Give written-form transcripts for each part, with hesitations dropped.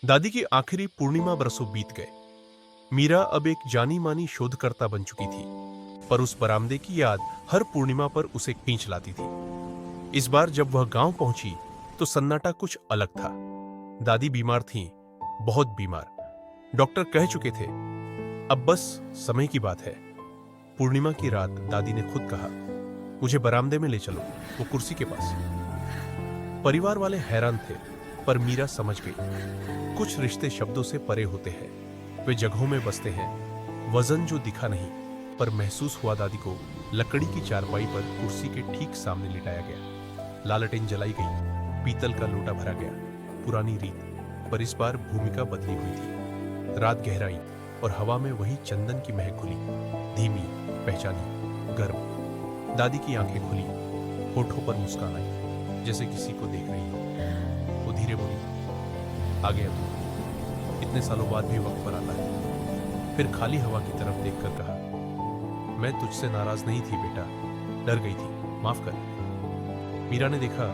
दादी की आखिरी पूर्णिमा बरसों बीत गए। मीरा अब एक जानी मानी शोधकर्ता बन चुकी थी, पर उस बरामदे की याद हर पूर्णिमा पर उसे खींच लाती थी। इस बार जब वह गांव पहुंची तो सन्नाटा कुछ अलग था। दादी बीमार थीं, बहुत बीमार। डॉक्टर कह चुके थे अब बस समय की बात है। पूर्णिमा की रात दादी ने खुद कहा, मुझे बरामदे में ले चलो, वो कुर्सी के पास। परिवार वाले हैरान थे, पर मीरा समझ गई, कुछ रिश्ते शब्दों से परे होते हैं, वे जगहों में बसते हैं। वजन जो दिखा नहीं, पर महसूस हुआ। दादी को लकड़ी की चारपाई पर कुर्सी के ठीक सामने लिटाया गया। लालटेन जलाई गई, पीतल का लोटा भरा गया। पुरानी रीत, पर इस बार भूमिका बदली हुई थी। रात गहराई और हवा में वही चंदन की महक घुली, धीमी, पहचानी, गर्म। दादी की आंखें खुली, होठों पर मुस्कान आई, जैसे किसी को देख रही हो। वो धीरे बोली, आ गया तू, इतने सालों बाद भी वक्त पर आता है। फिर खाली हवा की तरफ देखकर कहा, मैं तुझसे नाराज नहीं थी बेटा, डर गई थी, माफ कर। मीरा ने देखा,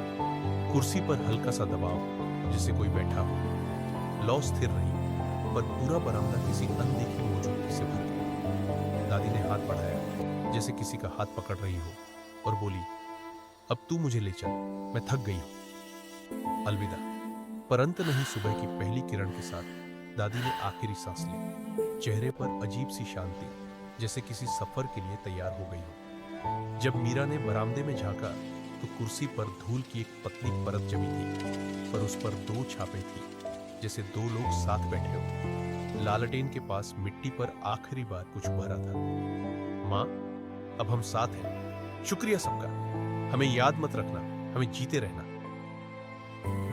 कुर्सी पर हल्का सा दबाव, जैसे कोई बैठा हो। लौ स्थिर रही, पर पूरा बरामदा किसी अनदेखी मौजूदगी से भर गया। दादी ने हाथ बढ़ाया, जैसे किसी का हाथ पकड़ रही हो, और बोली, अब तू मुझे ले चल, मैं थक गई हूं। अलविदा। पर अंत नहीं, सुबह की पहली किरण के साथ दादी ने आखिरी सांस ली। चेहरे पर अजीब सी शांति, जैसे किसी सफर के लिए तैयार हो गई हो। जब मीरा ने बरामदे में झांका तो कुर्सी पर धूल की एक पतली परत जमी थी, पर उस पर दो छापे थी, जैसे दो लोग साथ बैठे हो। लालटेन के पास मिट्टी पर आखिरी बार कुछ भरा था। माँ, अब हम साथ हैं, शुक्रिया सबका, हमें याद मत रखना, हमें जीते रहना।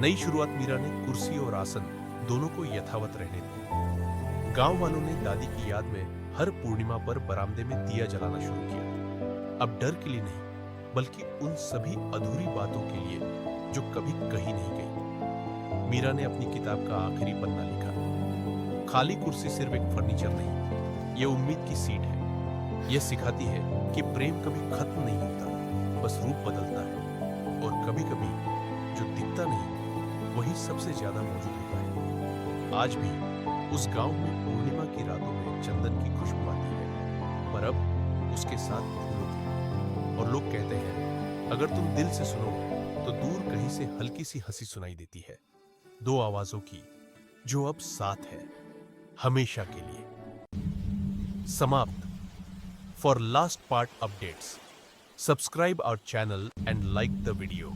नई शुरुआत। मीरा ने कुर्सी और आसन दोनों को यथावत रहने दिया। गांव वालों ने दादी की याद में हर पूर्णिमा पर बरामदे में दिया जलाना शुरू किया। अब डर के लिए नहीं, बल्कि उन सभी अधूरी बातों के लिए जो कभी कही नहीं गई। मीरा ने अपनी किताब का आखिरी पन्ना लिखा। खाली कुर्सी सिर्फ एक फर्नीचर नहीं, यह उम्मीद की सीट है। यह सिखाती है कि प्रेम कभी खत्म नहीं होता, बस रूप बदलता है। और कभी कभी जो दिखता नहीं, वही सबसे ज्यादा मौजूद होता है। आज भी उस गांव में पूर्णिमा की रातों में चंदन की खुशबू आती है, पर अब उसके साथ फूलों की। और लोग कहते हैं, अगर तुम दिल से सुनो तो दूर कहीं से हल्की सी हंसी सुनाई देती है। दो आवाजों की, जो अब साथ है, हमेशा के लिए। समाप्त। For last part updates, subscribe our channel and like the video.